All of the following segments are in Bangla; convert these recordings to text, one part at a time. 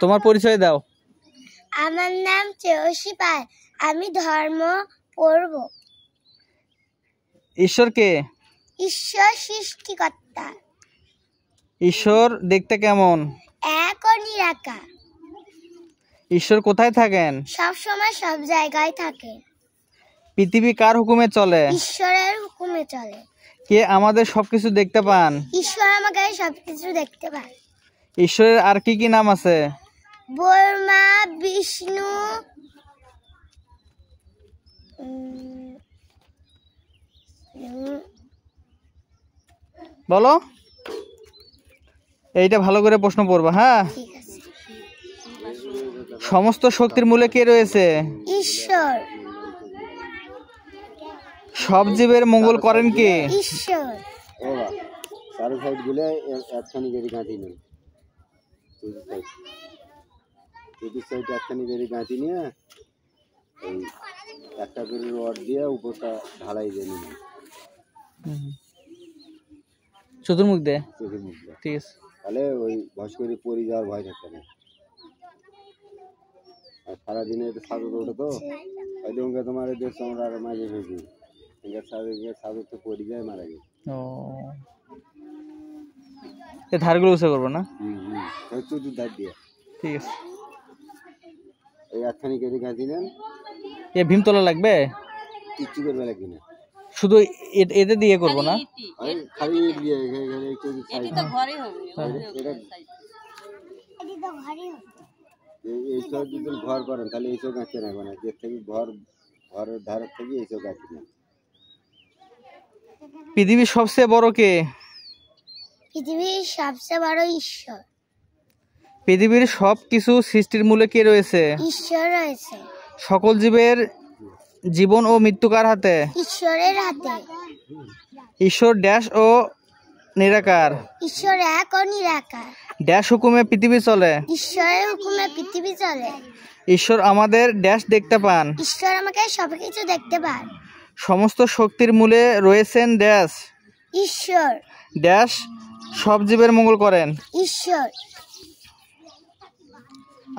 তোমার পরিচয় দাও। আমার নাম চেয়সী পাল। আমি ধর্ম পড়ব। ঈশ্বর কে? ঈশ্বর সৃষ্টিকর্তা। ঈশ্বর দেখতে কেমন? এক ও নিরাকার। ঈশ্বর কোথায় থাকেন? সব সময় সব জায়গায় থাকে। পৃথিবী কার হুকুমে চলে? ঈশ্বরের হুকুমে চলে। কে আমাদের সবকিছু দেখতে পান? ঈশ্বর আমাকে সবকিছু দেখতে পান। ঈশ্বরের আর কি কি নাম আছে? ব্রহ্মা, বিষ্ণু, বলো, এইটা ভালো করে প্রশ্ন পড়বা। হ্যাঁ, ঠিক আছে। সমস্ত শক্তির মূলে কে রয়েছে? ঈশ্বর। সব জীবের মঙ্গল করেন কে? ঈশ্বর। চারো সাইড গুলো একখানি করে গাঁথি নেই, সাইড একখানি করে গাঁথি নিয়ে এই একটা করে রড দিয়ে উপরটা ঢালাই দিয়ে নিন, চতুর্মুখ দে। চোখের মুখ দিয়ে, ঠিক আছে। তাহলে ওই ভস করে পরি যাওয়ার ভয় থাকতে না। আর সারাদিনে একটু সাদর ওঠে তো ওই তোমার দেশ তোমরা আর মাঝে ভেজি সাদর তো পরি যায় মারা যায়। ও, এই ধারগুলো উঁচু করবো না? চতুর ধার দিয়ে। ঠিক আছে। এই একখানি কেটে গাঁথি নেন। এ ভীমতলা লাগবে? কিচ্ছু করবে লাগবে না, শুধু এতে দিয়ে করবো না? খালি দিয়ে এইসব যদি ঘর করেন তাহলে এইসব গাঁথতে রাখবে না, যে থেকে ঘরের ধারের থেকে এইসব গাঁথি নেন। পৃথিবীর সবচেয়ে বড় কে? পৃথিবীর সবচেয়ে বড় ঈশ্বর। পৃথিবীর সব কিছু সৃষ্টির মূলে কে রয়েছে? ঈশ্বর রয়েছে। সকল জীবের জীবন ও মৃত্যু কার হাতে? ঈশ্বরের হাতে। ঈশ্বর ড্যাশ ও নিরাকার। ঈশ্বর এক ও নিরাকার। ড্যাশ হুকুমে পৃথিবী চলে। ঈশ্বরের হুকুমে পৃথিবী চলে। ঈশ্বর আমাদের ড্যাশ দেখতে পান। ঈশ্বর আমাকে সবকিছু দেখতে পান। সমস্ত শক্তির মূলে রয়েছেন ড্যাশ। ঈশ্বর। ড্যাশ সব জীবের মঙ্গল করেন। ঈশ্বর।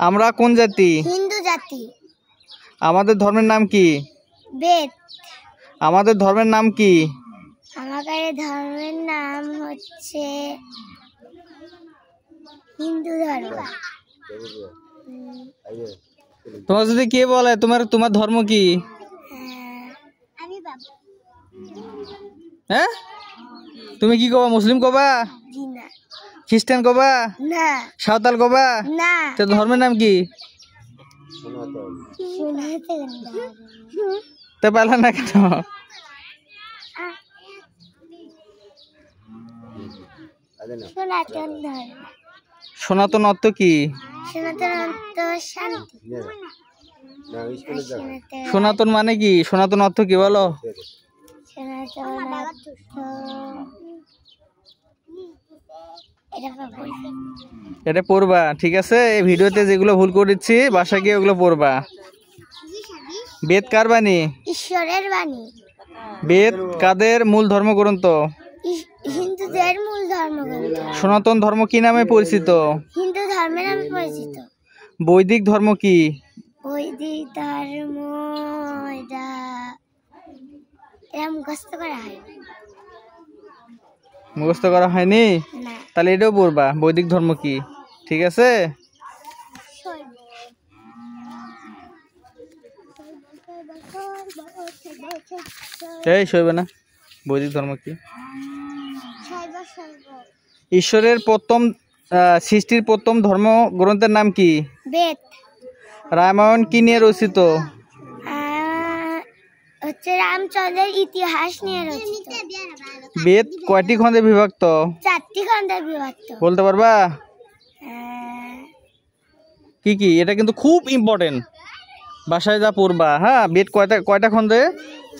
আমরা কোন জাতি? হিন্দু জাতি। আমাদের ধর্মের নাম কি? বেদ। আমাদের ধর্মের নাম কি? আমাদের ধর্মের নাম হচ্ছে হিন্দু ধর্ম। তোমার যদি কে বলে তোমার ধর্ম কি? আমি বাবা। হ্যাঁ, তুমি কি কবা? মুসলিম কবা? জি না। খ্রিস্টান কবা? না। সাঁওতাল কবা? না। তো ধর্মের নাম কি? তো পারলা না কেন? সনাতন ধর্ম। সনাতন অর্থ কি? সনাতন অর্থ শান্তি। সনাতন মানে কি? সনাতন অর্থ কি বলো? সনাতন অর্থ এটা পড়বা, ঠিক আছে? এই ভিডিওতে যেগুলো ভুল করেছি বাসায় গিয়ে ওগুলো পড়বা। বেদ কার বাণী? ঈশ্বরের বাণী। বেদ কাদের মূল ধর্মগ্রন্থ? হিন্দুদের মূল ধর্মগ্রন্থ। সনাতন ধর্ম কি নামে পরিচিত? হিন্দু ধর্মের নামে পরিচিত। বৈদিক ধর্ম কি? বৈদিক ধর্ম এটা মুখস্থ করা হয়। মুখস্থ করা হয়নি? না। তাহলে এটাও পড়বা, বৈদিক ধর্ম কি। ঠিক আছে? এই শৈব না, বৈদিক ধর্ম কি? ঈশ্বরের প্রথম সৃষ্টির প্রথম ধর্মগ্রন্থের নাম কি? বেদ। রামায়ণ কি নিয়ে রচিত? হচ্ছে রামচন্দ্রের ইতিহাস নিয়ে রচিত। বেদ কয়টি খণ্ডে বিভক্ত? 4টি খণ্ডে বিভক্ত। বলতে পারবা কি কি? এটা কিন্তু খুব ইম্পর্টেন্ট, বাসায় যা পড়বা। হ্যাঁ, বেদ কয়টা খণ্ডে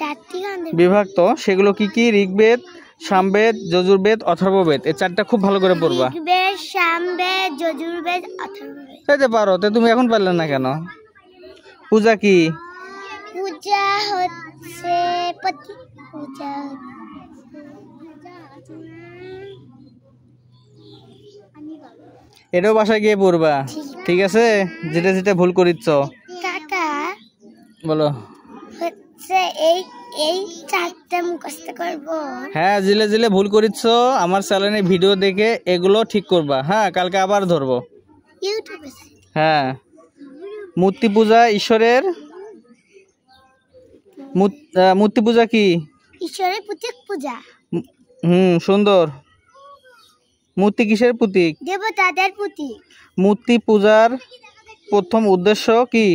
4টি খণ্ডে বিভক্ত? সেগুলো কি কি? ঋগ্বেদ, সামবেদ, যজুর্বেদ, অথর্ববেদ। এই 4টা খুব ভালো করে পড়বা। ঋগ্বেদ, সামবেদ, যজুর্বেদ, অথর্ববেদ। তাইতে পারো, তুমি এখন পারলে না কেন? পূজা কি? পূজা হচ্ছে পূজা এটাও বাসায় গিয়ে পড়বা। ঠিক আছে, যেটা যেটা ভুল করিচ্ছ কাকা বলো। হচ্ছে এই এই চারটে মুখস্থ করবো। হ্যাঁ, জিলে জিলে ভুল করিচ্ছ আমার চ্যানেলে ভিডিও দেখে এগুলো ঠিক করবা। হ্যাঁ, কালকে আবার ধরবো। ইউটিউবে হ্যাঁ, মূর্তি পূজা ঈশ্বরের মূর্তি পূজা কি? ঈশ্বরের প্রতীক পূজা। সুন্দর। মূর্তি কিসের প্রতীক? দেবতাদের প্রতীক। মূর্তি পূজার প্রথম উদ্দেশ্য কি?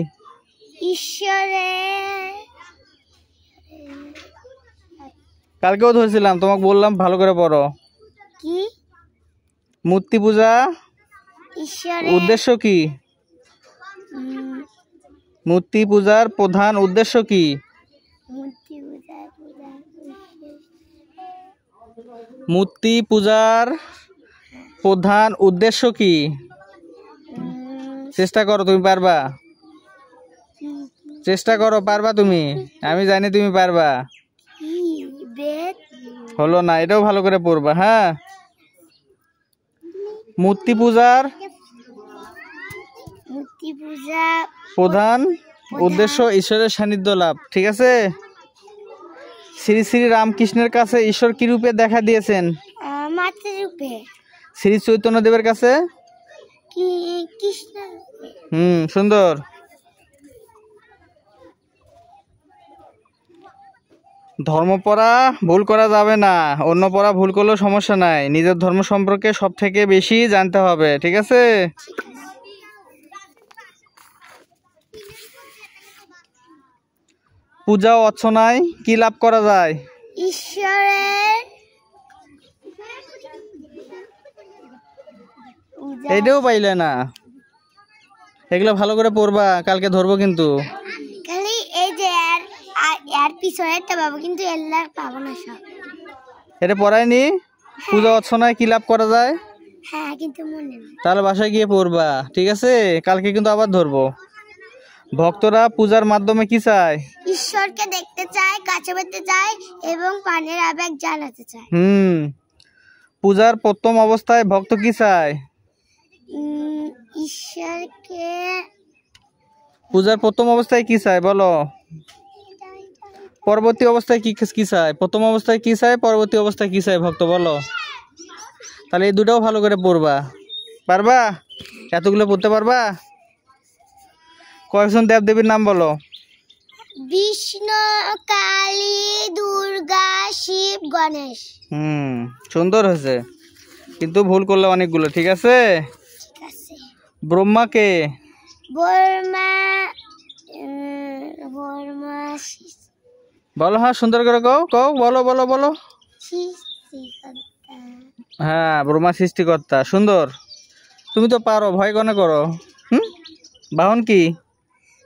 ঈশ্বরের কালকেও ধরেছিলাম, তোমাকে বললাম ভালো করে পড়ো। কি? মূর্তি পূজা ঈশ্বরের উদ্দেশ্য কি? মূর্তি পূজার প্রধান উদ্দেশ্য কি? মূর্তি পূজার মূর্তি পূজার প্রধান উদ্দেশ্য কি? চেষ্টা করো, তুমি পারবা। চেষ্টা করো, পারবা তুমি। আমি জানি তুমি পারবা। বেদ। হলো না, এটাও ভালো করে পড়বা। হ্যাঁ, মূর্তি পূজার প্রধান উদ্দেশ্য ঈশ্বরের সান্নিধ্য লাভ। ঠিক আছে। শ্রী শ্রী রামকৃষ্ণের কাছে ঈশ্বর কি রূপে দেখা দিয়েছেন? মাতৃরূপে। শ্রী চৈতন্য দেবের কাছে কি কৃষ্ণ রূপে। সুন্দর। ধর্ম পড়া ভুল করা যাবে না, অন্য পড়া ভুল করলেও সমস্যা নাই, নিজের ধর্ম সম্পর্কে সব থেকে বেশি জানতে হবে। ঠিক আছে। পূজা ও অর্চনায় কি লাভ করা যায়? ঈশ্বরের এইটাও পাইলে না, এগুলো ভালো করে পড়বা, কালকে ধরবো কিন্তু। খালি এই যে এর পিছনে একটা পাবো, কিন্তু এল্লার পাবো না সব। এটা পড়ায়নি? পূজা অর্চনায় কি লাভ করা যায়? হ্যাঁ, কিন্তু মনে নেই। তাহলে বাসায় গিয়ে পড়বা। ঠিক আছে, কালকে কিন্তু আবার ধরবো। ভক্তরা পূজার মাধ্যমে কি চায়? ঈশ্বরকে দেখতে চায়, কাছে পেতে চায় এবং প্রাণের আবেগ জানাতে চায়। পূজার প্রথম অবস্থায় ভক্ত কি চায়? ঈশ্বরকে। পূজার প্রথম অবস্থায় কি চায় বলো? পরবর্তী অবস্থায় কি চায়? প্রথম অবস্থায় কি চায়, পরবর্তী অবস্থায় কি চায় ভক্ত বলো? তাহলে এই দুটাও ভালো করে পড়বা। পারবা? এতগুলো পড়তে পারবা? কয়েকজন দেব দেবীর নাম বলো। বিষ্ণু, কালী, দুর্গা, শিব, গণেশ। সুন্দর হয়েছে, কিন্তু ভুল করলে অনেকগুলো। ঠিক আছে। ঠিক আছে। ব্রহ্মাকে? বর্মা বলো। হ্যাঁ, সুন্দর করে কও কও, বলো বলো বলো। হ্যাঁ, ব্রহ্মা সৃষ্টিকর্তা। সুন্দর, তুমি তো পারো, ভয় কেন করো? বাহন কি?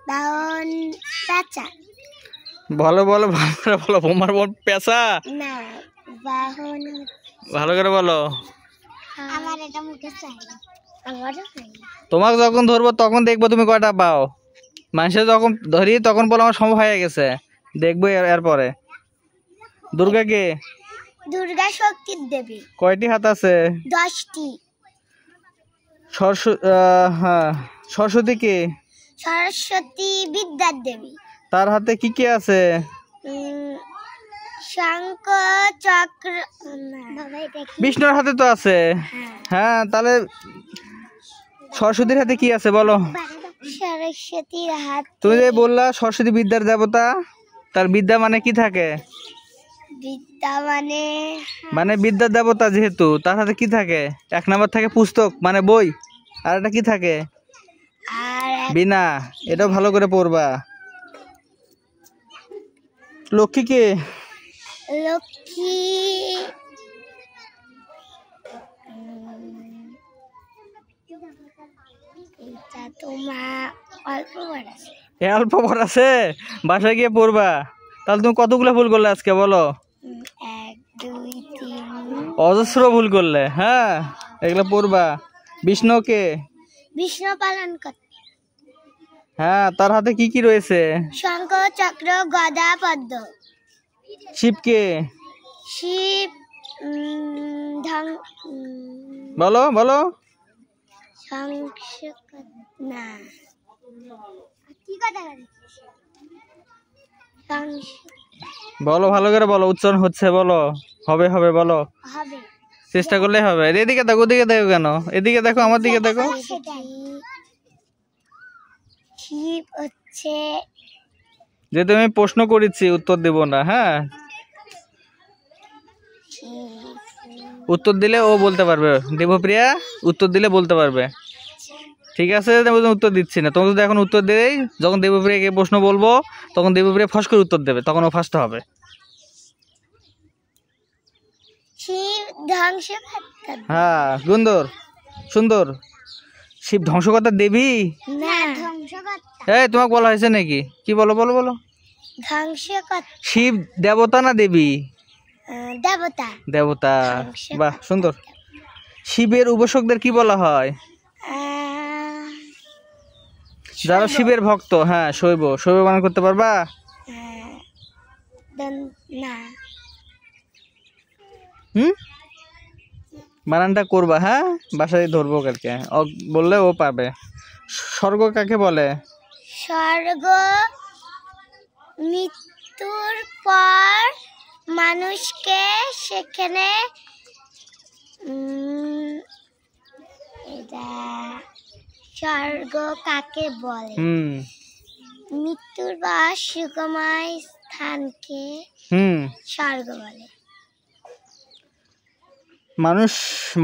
বাহন পেঁচা। বলো বলো, ভালো করে বলো। বোমার বোন পেঁচা না, বাহন ভালো করে বলো। আমার এটা মুখে চাই। আমারও চাই। তোমাকে যখন ধরবো তখন দেখবো তুমি কয়টা পাও। মানুষের যখন ধরি তখন বলো আমার সম্ভব হয়ে গেছে, দেখবো এরপরে। দুর্গা কে? দুর্গা শক্তির দেবী। কয়টি হাত আছে? 10টি। সরস্বতী কে? সরস্বতী বিদ্যার দেবী। তার হাতে কি কি আছে? শঙ্খ, চক্র। বিষ্ণুর হাতে তো আছে। হ্যাঁ, তাহলে সরস্বতীর হাতে কি আছে বলো? সরস্বতীর হাত। তুমি যে বললা সরস্বতী বিদ্যার দেবতা, তার বিদ্যা মানে কি থাকে? বিদ্যা মানে বিদ্যার দেবতা যেহেতু, তার হাতে কি থাকে? 1 নাম্বার থাকে পুস্তক মানে বই, আর এটা কি থাকে? বীণা। এটাও ভালো করে পড়বা। লক্ষ্মী কে? লক্ষ্মী এটা তোমার অল্প বড় আছে। অল্প পড় আছে, বাসায় গিয়ে পড়বা। তাহলে তুমি কতগুলো ভুল করলে আজকে বলো? 1 2 3 অজস্র ভুল করলে। হ্যাঁ, এগুলো পড়বা। বিষ্ণুকে? বিষ্ণু পালন করতে। হ্যাঁ, তার হাতে কি কি রয়েছে? শঙ্খ, চক্র, গদা, পদ্ম। শিবকে? শিব বলো বলো। না কি কথা বলো, ভালো করে বলো, উচ্চারণ হচ্ছে, বলো, হবে হবে বলো, হবে চেষ্টা করলে হবে। এদিকে দেখো, ওদিকে দেখো কেন? এদিকে দেখো, আমার দিকে দেখো। শিব হচ্ছে যে তুমি প্রশ্ন করেছি উত্তর দেব না, হ্যাঁ? উত্তর দিলে ও বলতে পারবে, দেবপ্রিয়া উত্তর দিলে বলতে পারবে, ঠিক আছে? উত্তর দিচ্ছি না, তোমাকে যদি এখন উত্তর দেই, যখন দেবপ্রিয়াকে প্রশ্ন বলবো তখন দেবপ্রিয়া ফস করে উত্তর দেবে, তখন ও ফার্স্ট হবে। শিব ধ্বংসকর্তা। হ্যাঁ, সুন্দর সুন্দর। শিব ধ্বংসকর্তা দেবী? না, ধ্বংসকর্তা। এই তোমাকে বলা হয়েছে নাকি? কি বলো বলো বলো। ধ্বংসকর্তা। শিব দেবতা না দেবী? দেবতা। দেবতা, বাহ সুন্দর। শিবের উপাসকদের কি বলা হয়? যারা শিবের ভক্ত, হ্যাঁ শৈব। শৈব বানান করতে পারবা? না। বানানটা করবা, হ্যাঁ? বাসায় ধরবো কালকে, বললে ও পাবে। স্বর্গ কাকে বলে? স্বর্গ মৃত্যুর পর মানুষকে সেখানে এটা স্বর্গ কাকে বলে? মৃত্যুর বা সুখময় স্থানকে স্বর্গ বলে।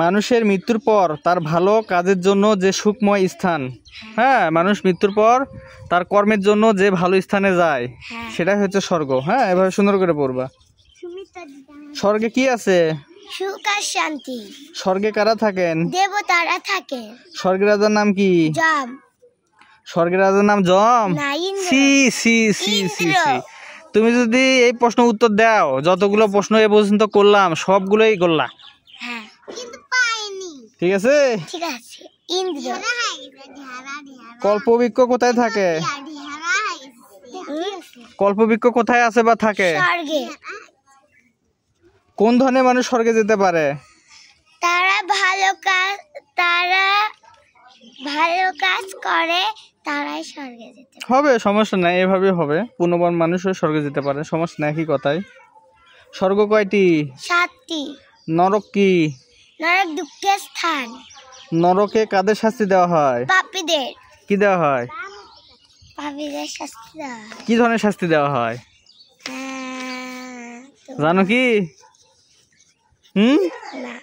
মানুষের মৃত্যুর পর তার ভালো কাজের জন্য যে সুখময় স্থান, হ্যাঁ, মানুষ মৃত্যুর পর তার কর্মের জন্য যে ভালো স্থানে যায়, সেটাই হচ্ছে স্বর্গ। হ্যাঁ, এভাবে সুন্দর করে পড়বা। স্বর্গে কি আছে? সুখ আর শান্তি। স্বর্গে কারা থাকেন? দেবতারা থাকেন। স্বর্গের রাজার নাম কি? যম। স্বর্গের রাজার নাম যম? না, ইন্দ্র। সি সি সি সি সি। তুমি যদি এই প্রশ্ন উত্তর দাও, যতগুলো প্রশ্ন এ পর্যন্ত করলাম সবগুলোই করলা। হ্যাঁ, কিন্তু পাইনি। ঠিক আছে? ঠিক আছে। ইন্দ্র। কল্পবৃক্ষ কোথায় থাকে? কল্পবৃক্ষ কোথায় আছে বা থাকে? স্বর্গে। কোন ধরনের মানুষ স্বর্গে যেতে পারে? তারা ভালো কাজ করে, তারাই স্বর্গে যেতে পারে। হবে, সমস্যা নাই, এভাবে হবে। পুণ্যবান মানুষও স্বর্গে যেতে পারে, সমস্যা নাই, একই কথাই। স্বর্গ কয়টি? 7টি। নরক কি? নরক দুঃখের স্থান। নরকে কাদের শাস্তি দেওয়া হয়? পাপীদের। কি দেওয়া হয়? পাপীদের শাস্তি দেওয়া হয়। কি ধরনের শাস্তি দেওয়া হয় জানো কি? না।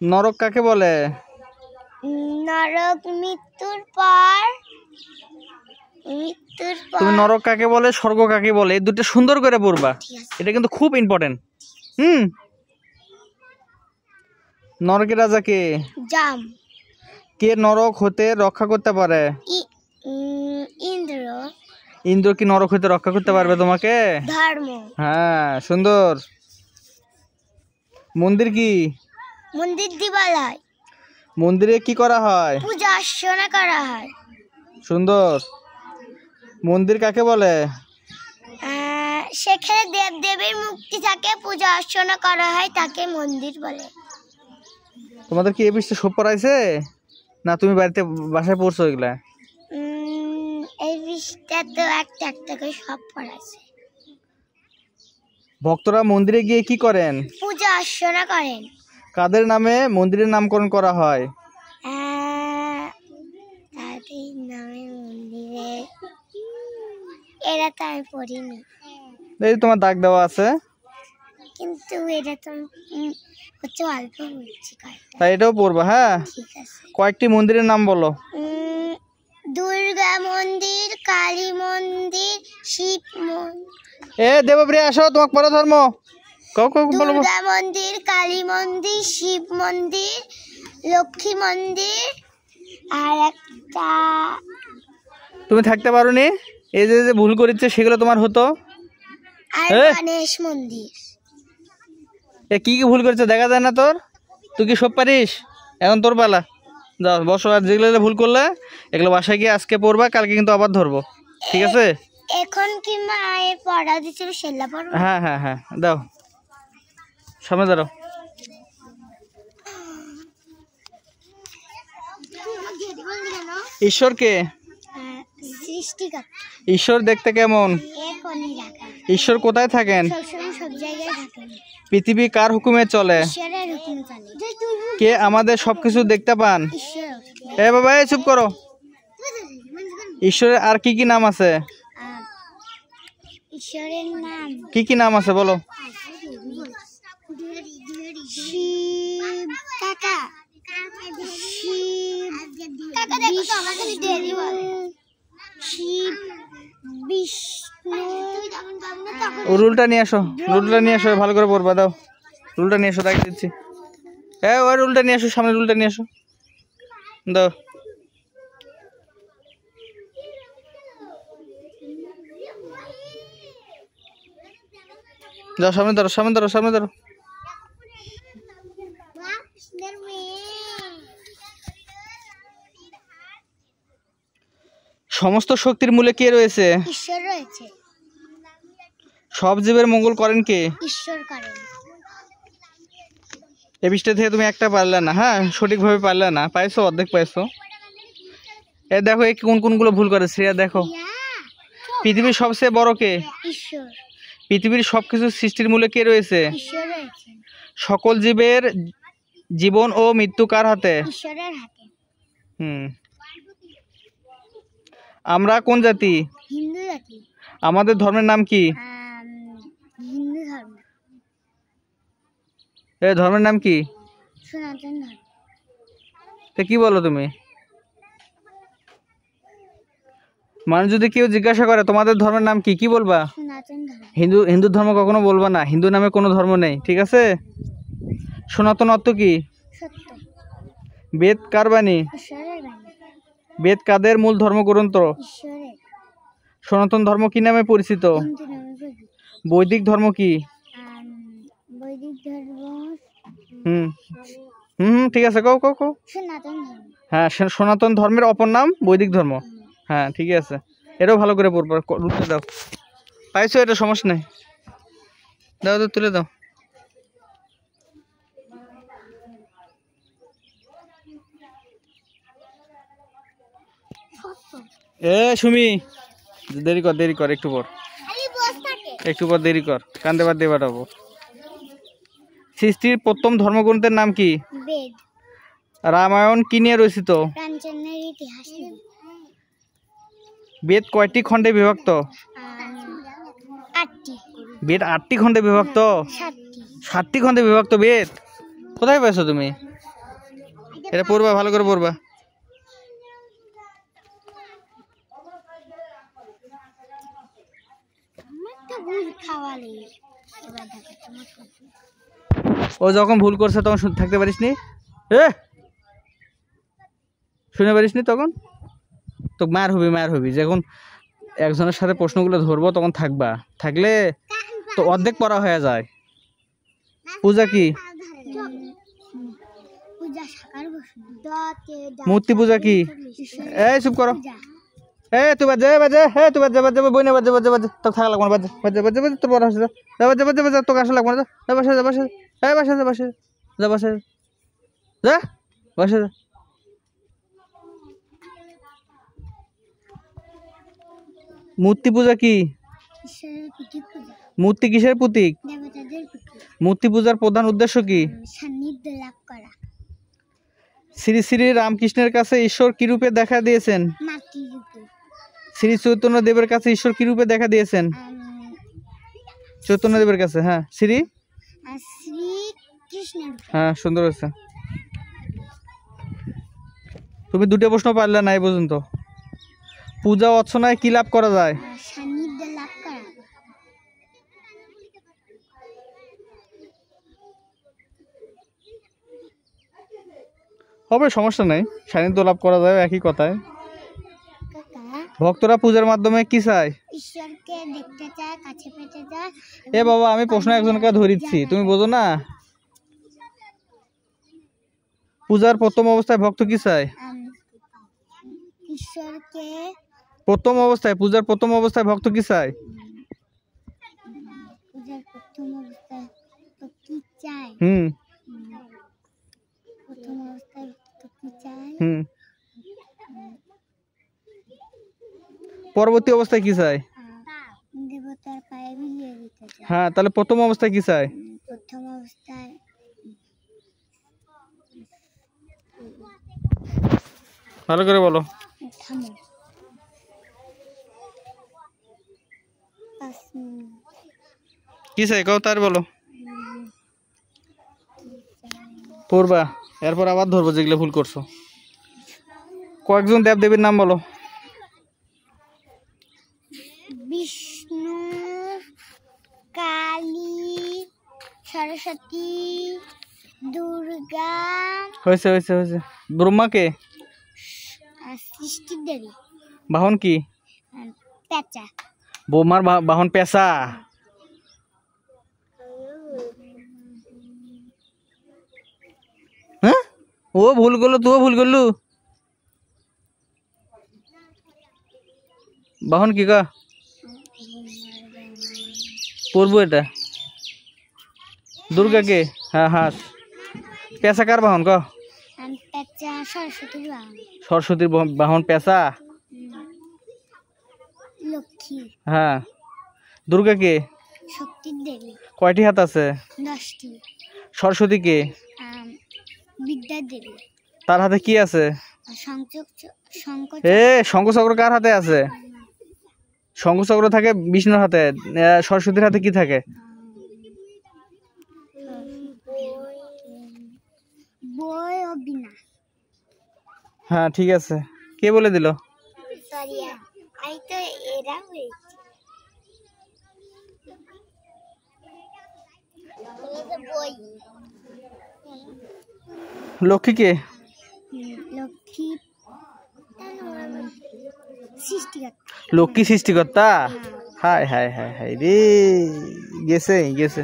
নরক কাকে বলে? নরক মৃত্যুর পর। তুমি নরক কাকে বলে, স্বর্গ কাকে বলে, এই দুটো সুন্দর করে পড়বা, এটা কিন্তু খুব ইম্পর্টেন্ট। নরকের রাজা কে? যম। কে নরক হতে রক্ষা করতে পারে? ইন্দ্র। ইন্দ্র কি নরক হতে রক্ষা করতে পারবে তোমাকে? ধর্ম। হ্যাঁ, সুন্দর। মন্দির কি? মন্দির দেবালয়। মন্দিরে কি করা হয়? পূজা অর্চনা করা হয়। সুন্দর। মন্দির কাকে বলে? সেখানে দেব দেবীর মুক্তি থাকে, পূজা অর্চনা করা হয়, তাকে মন্দির বলে। তোমাদের কি এই পৃষ্ঠে সব পড়াইছে না তুমি বাড়িতে বাসায় পড়ছো এগুলা? এই পৃষ্ঠে তো একটা একটা করে সব পড়াইছে। ভক্তরা মন্দিরে গিয়ে কি করেন? পূজা অর্চনা করেন। কাদের নামে মন্দিরের নামকরণ করা হয়? তাদের নামে মন্দিরে, এরা তো আমি পড়িনি। এই তোমার দাগ দেওয়া আছে, কিন্তু এটা তো হচ্ছে অল্প বলছি। তাই এটাও পড়বা, হ্যাঁ? ঠিক আছে। কয়েকটি মন্দিরের নাম বলো। দুর্গা মন্দির, কালী মন্দির, শিব মন্দির। দেবপ্রিয়া আসো, তোমাকে পড়া ধর্ম। দুর্গা মন্দির, কালী মন্দির, শিব মন্দির, লক্ষ্মী মন্দির, আর একটা। তুমি থাকতে পারো নি, এই যে যে ভুল করেছে সেগুলো তোমার হতো। আর গণেশ মন্দির। কি কি ভুল করেছে দেখা যায় না তোর? তুই কি সব পারিস? এখন তোর পালা, যাও বসো। আর যেগুলো ভুল করলে এগুলো বাসায় গিয়ে আজকে পড়বা, কালকে কিন্তু আবার ধরবো, ঠিক আছে? এখন কি মায়ের পড়া দিছিল সেটা পড়বো? হ্যাঁ হ্যাঁ হ্যাঁ, দাও, সামনে দাঁড়াও। ঈশ্বরকে? সৃষ্টিকর্তা। ঈশ্বর দেখতে কেমন? এক অনির আকার। ঈশ্বর কোথায় থাকেন? সবসময় সব জায়গায় থাকেন। পৃথিবী কার হুকুমে চলে? ঈশ্বরের হুকুমে চলে। কে আমাদের সবকিছু দেখতে পান? ঈশ্বর। এ বাবা, এই চুপ করো। ঈশ্বরের আর কি কি নাম আছে? ঈশ্বরের নাম কি কি নাম আছে বলো? শিব কাকা, শিব কাকা, দেখো তো আমাকে দেরি বলে। শিব, বিষ্ণু। ও রুলটা নিয়ে আসো, রুলটা নিয়ে আসো, ভালো করে পড়বা দাও। রুলটা নিয়ে এসো, তাকে দিচ্ছি। ওই রুলটা নিয়ে আসো, সামনে রুলটা নিয়ে আসো, দাও। যাও, সামনে ধরো, সামনে ধরো, সামনে ধরো। সমস্ত শক্তির মূলে কে রয়েছে? ঈশ্বর রয়েছে। সব জীবের মঙ্গল করেন কে? ঈশ্বর করেন। এই পৃষ্ঠা থেকে তুমি একটা পারলে না, হ্যাঁ, সঠিকভাবে পারলে না, পাইছো, অর্ধেক পাইছো। এ দেখো, এই কোন কোনগুলো ভুল করে শ্রেয়া দেখো। পৃথিবীর সবচেয়ে বড় কে? ঈশ্বর। পৃথিবীর সবকিছু সৃষ্টির মূলে কে রয়েছে? ঈশ্বর রয়েছে। সকল জীবের জীবন ও মৃত্যু কার হাতে? ঈশ্বরের হাতে। আমরা কোন জাতি? হিন্দু জাতি। আমাদের ধর্মের নাম কি? হিন্দু ধর্ম। এ ধর্মের নাম কি? সনাতন ধর্ম। তো কি বলো তুমি? মানুষ যদি কেউ জিজ্ঞাসা করে তোমাদের ধর্মের নাম কি, কি বলবা? সনাতন ধর্ম। হিন্দু ধর্ম কখনো বলবা না, হিন্দু নামে কোনো ধর্ম নেই, ঠিক আছে? সনাতন অর্থ কি? সত্য। বেদ কার বাণী? ঈশ্বরের বাণী। বেদ কাদের মূল ধর্মগ্রন্থ? ঈশ্বরের। সনাতন ধর্ম কি নামে পরিচিত? হিন্দু নামে পরিচিত। বৈদিক ধর্ম কি? বৈদিক ধর্ম। হুম হুম ঠিক আছে, কও কও কও। সনাতন ধর্ম। হ্যাঁ, সনাতন ধর্মের অপর নাম বৈদিক ধর্ম। হ্যাঁ, ঠিকই আছে। এটাও ভালো করে পড়বা, রুলটা দাও। পাইছো, এটা সমস্যা নেই, দাও দাও, তুলে দাও। সুমি, দেরি কর, দেরি কর, একটু পর, একটু পর দেরি কর, কান্দে বাদ দিয়ে পাঠাবো। সৃষ্টির প্রথম ধর্মগ্রন্থের নাম কি? বেদ। রামায়ণ কি নিয়ে রচিত? প্রাঞ্চনের ইতিহাস। বেদ কয়টি খণ্ডে বিভক্ত? 8টি। বেদ 8টি খণ্ডে বিভক্ত? 7টি। 7টি খণ্ডে বিভক্ত বেদ? কোথায় পাইছো তুমি? এটা পড়বা, ভালো করে পড়বা। ও যখন ভুল করছে তখন থাকতে পারিস নি? শুনে পারিস নি তখন? তো মার হবি যখন একজনের সাথে প্রশ্নগুলো ধরবো তখন থাকবা, থাকলে তো অর্ধেক পড়া হয়ে যায়। পূজা কি? মূর্তি পূজা কি? এই চুপ করো। তুই বাজে বাজে, তুই বাজে বাজে, বই না বাজে বাজে বাজে, তো থাকা লাগবো না, বাজে বাজে বাজে বাজে, তোর পড়া হচ্ছে, বাজে বাজে বাজে, তোকে আসা লাগবো না, যা বাসে যা, বাসে বাসে যা, বাসে যা, বাসে যা, বাসে যা। মূর্তি পূজা কি? মূর্তি কিসের প্রতীক? মূর্তি পূজার প্রধান উদ্দেশ্য কি? সান্নিধ্য লাভ করা। শ্রী শ্রী রামকৃষ্ণের কাছে ঈশ্বর কি রূপে দেখা দিয়েছেন? মাতৃ রূপে। শ্রী চৈতন্য দেবের কাছে ঈশ্বর কি রূপে দেখা দিয়েছেন? চৈতন্য দেবের কাছে, হ্যাঁ, শ্রী কৃষ্ণ। হ্যাঁ, সুন্দর হয়েছে। তুমি দুটো প্রশ্ন পারলে না এই পর্যন্ত। পূজা অর্চনায় কি লাভ করা যায়? সান্নিধ্য লাভ করা। হবে, সমস্যা নেই, সান্নিধ্য লাভ করা যায়, একই কথায়। ভক্তরা পূজার মাধ্যমে কি চায়? ঈশ্বরকে দেখতে চায়, কাছে পেতে চায়। এ বাবা, আমি প্রশ্ন একজনকে ধরিচ্ছি, তুমি বোঝো না? পূজার প্রথম অবস্থায় ভক্ত কি চায়? ঈশ্বরকে প্রথম অবস্থায়, পূজার প্রথম অবস্থায় ভক্ত কি চায়? পূজার প্রথম অবস্থায় তো কি চায়? প্রথম অবস্থায় ভক্ত কি চায়? পরবর্তী অবস্থায় কি চায়? দেবতার পায়ে বিলিয়ে দিতে চাই। হ্যাঁ, তাহলে প্রথম অবস্থায় কি চায়? প্রথম অবস্থায় ভালো করে বলো। থামো। 5 মিনিট। কি চাই কও তার বলো। পড়বা, এরপর আবার ধরবো যেগুলো ভুল করছো। কয়েকজন দেব দেবীর নাম বলো। বিষ্ণু, কালী, সরস্বতী, দুর্গা, হয়েছে হয়েছে হয়েছে। ব্রহ্মাকে? আর সৃষ্টির দেবী, বাহন কি? আর পেঁচা। বৌমার বাহন পেশা। হ্যাঁ, ও ভুল করলো, তুইও ভুল করলু। বাহন কি কা পড়বো এটা? দুর্গাকে? হ্যাঁ, হাঁস। পেশা কার বাহন ক? আর পেঁচা সরস্বতীর বাহন। সরস্বতীর বাহন পেশা। লক্ষ্মী, হ্যাঁ। দুর্গাকে? শক্তির দেবী। কয়টি হাত আছে? 10টি। সরস্বতীকে? বিদ্যার দেবী। তার হাতে কি আছে? শঙ্খ। শঙ্খ চক্র কার হাতে আছে? শঙ্খ চক্র থাকে বিষ্ণুর হাতে। সরস্বতীর হাতে কি থাকে? বই ও বীণা। হ্যাঁ, ঠিক আছে। কে বলে দিল? সরি, আমি তো এরা হয়েছে। বই। লক্ষ্মীকে? লক্ষ্মী সৃষ্টিকর্তা। লক্ষ্মী সৃষ্টিকর্তা? হায় হায় হায় হায় রে, গেছে গেছে।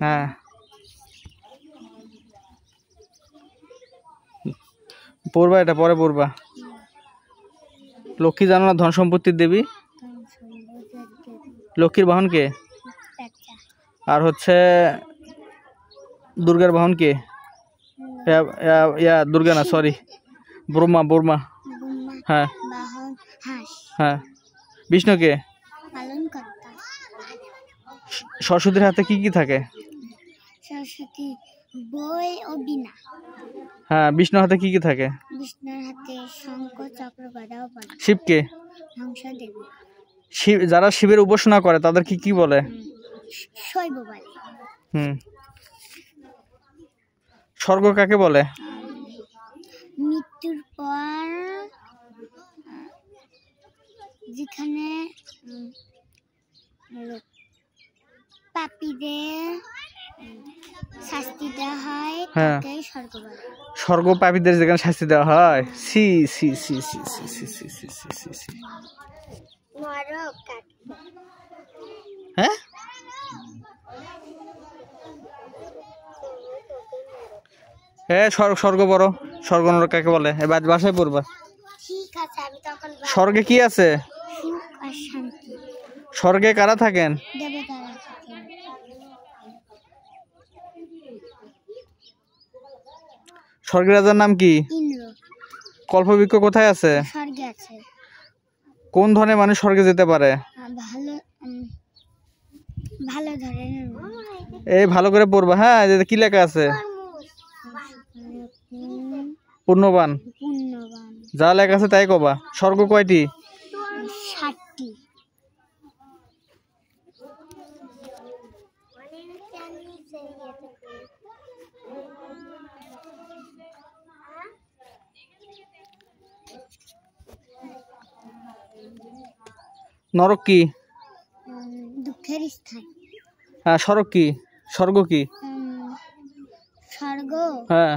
হ্যাঁ, পড়বা, এটা পরে পড়বা। লক্ষ্মী জানো না ধন সম্পত্তির দেবী? লক্ষ্মীর বাহন কে? আর হচ্ছে দুর্গার বাহন কে? দুর্গা না, সরি, ব্রহ্মা। ব্রহ্মা, হ্যাঁ। বাহন হাঁস। হ্যাঁ। বিষ্ণুকে? পালনকর্তা। সরস্বতীর হাতে কি কি থাকে? সরস্বতী বই ও বীণা। হ্যাঁ। বিষ্ণুর হাতে কি কি থাকে? বিষ্ণুর হাতে শঙ্খ, চক্র, গদা ও পদ্ম। শিবকে? ধ্বংস দেবী। শিব, যারা শিবের উপাসনা করে তাদের কি কি বলে? শৈব বলে। স্বর্গ কাকে বলে? মৃত্যুর পর যেখানে পাপীদের শাস্তি দেওয়া হয় তাকে স্বর্গ বলে। স্বর্গ পাপীদের যেখানে শাস্তি দেওয়া হয়? সি সি সি সি সি সি সি সি সি সি সি। নরক কাকে? হ্যাঁ, স্বর্গ বড়। স্বর্গ নরক কাকে বলে? এবার বাসায় পড়বা। ঠিক আছে, আমি তখন স্বর্গে কি আছে? সুখ আর শান্তি। স্বর্গে কারা থাকেন? দেবতারা থাকেন। স্বর্গের রাজার নাম কি? ইন্দ্র। কল্পবৃক্ষ কোথায় আছে? স্বর্গে আছে। কোন ধরনের মানুষ স্বর্গে যেতে পারে? ভালো ভালো ধরনের। এই ভালো করে পড়বা। হ্যাঁ, কি লেখা আছে? পূর্ণবান। পুণ্যবান। যা লেখা আছে তাই কবা। স্বর্গ কয়টি? 7টি। নরক কি? দুঃখের স্থান। হ্যাঁ। স্বর্গ কি? স্বর্গ কি? স্বর্গ। হ্যাঁ।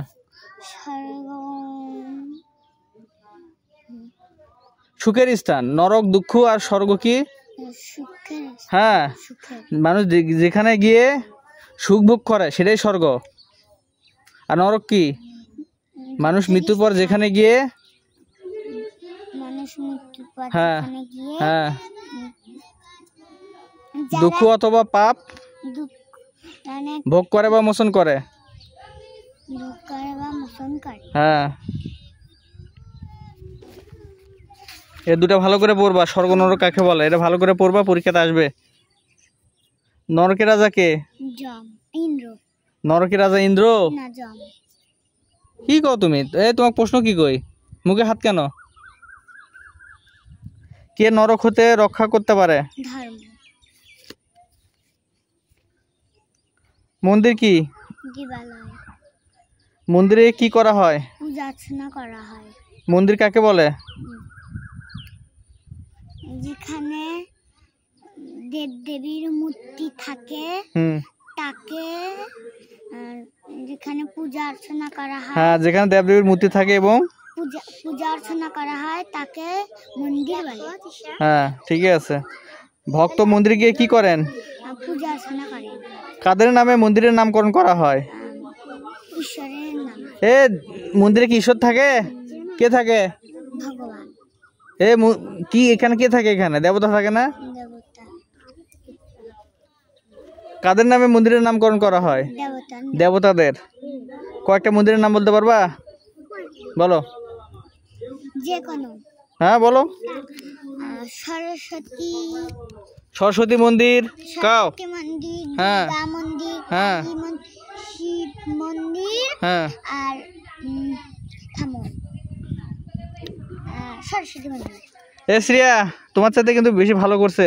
স্বর্গ সুখের স্থান। নরক দুঃখ, আর স্বর্গ কি? সুখের। হ্যাঁ। সুখের। মানুষ যেখানে গিয়ে সুখ ভোগ করে সেটাই স্বর্গ। আর নরক কি? মানুষ মৃত্যুর পর যেখানে গিয়ে মানুষ মৃত্যুর পর হ্যাঁ যেখানে গিয়ে হ্যাঁ দুঃখ অথবা পাপ অনেক ভোগ করে বা মোচন করে। ভোগ করে বা মোচন করে। হ্যাঁ, এ দুটা ভালো করে পড়বা। স্বর্গ নরক কাকে বলে এটা ভালো করে পড়বা, পরীক্ষাতে আসবে। নরকের রাজা কে? জম, ইন্দ্র। নরকের রাজা ইন্দ্র? না, জম। কি কও তুমি? তোমাকে প্রশ্ন কি কই? মুখে হাত কেন? কে নরক হতে রক্ষা করতে পারে? ধর্ম। মন্দির কি? দেবালয়। মন্দিরে কি করা হয়? পূজা অর্চনা করা হয়। মন্দির কাকে বলে? যেখানে দেব দেবীর মূর্তি থাকে হুম, তাকে যেখানে পূজা অর্চনা করা হয়, হ্যাঁ, যেখানে দেবদেবীর মূর্তি থাকে এবং পূজা অর্চনা করা হয় তাকে মন্দির বলে। হ্যাঁ, ঠিকই আছে। ভক্ত মন্দিরে গিয়ে কি করেন? পূজা অর্চনা করেন। কাদের নামে মন্দিরের নামকরণ করা হয়? ঈশ্বরের নাম। এ মন্দিরে কি ঈশ্বর থাকে? কে থাকে? ভগবান। কি এখানে কে থাকে? এখানে দেবতা থাকে না? দেবতা। কাদের নামে মন্দিরের নামকরণ করা হয়? দেবতা। দেবতাদের। কয়েকটা মন্দিরের নাম বলতে পারবা? বলো। যে কোনো। হ্যাঁ, বলো। সরস্বতী। সরস্বতী মন্দির কাও? সরস্বতী মন্দির, হ্যাঁ। দুর্গা মন্দির, হ্যাঁ। শিব মন্দির, হ্যাঁ, আর থামো, সরস্বতী মন্দির। শ্রিয়া তোমার সাথে কিন্তু বেশি ভালো করছে,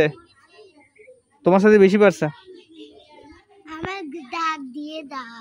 তোমার সাথে বেশি পারছে। আমার ডাক দিয়ে দাও।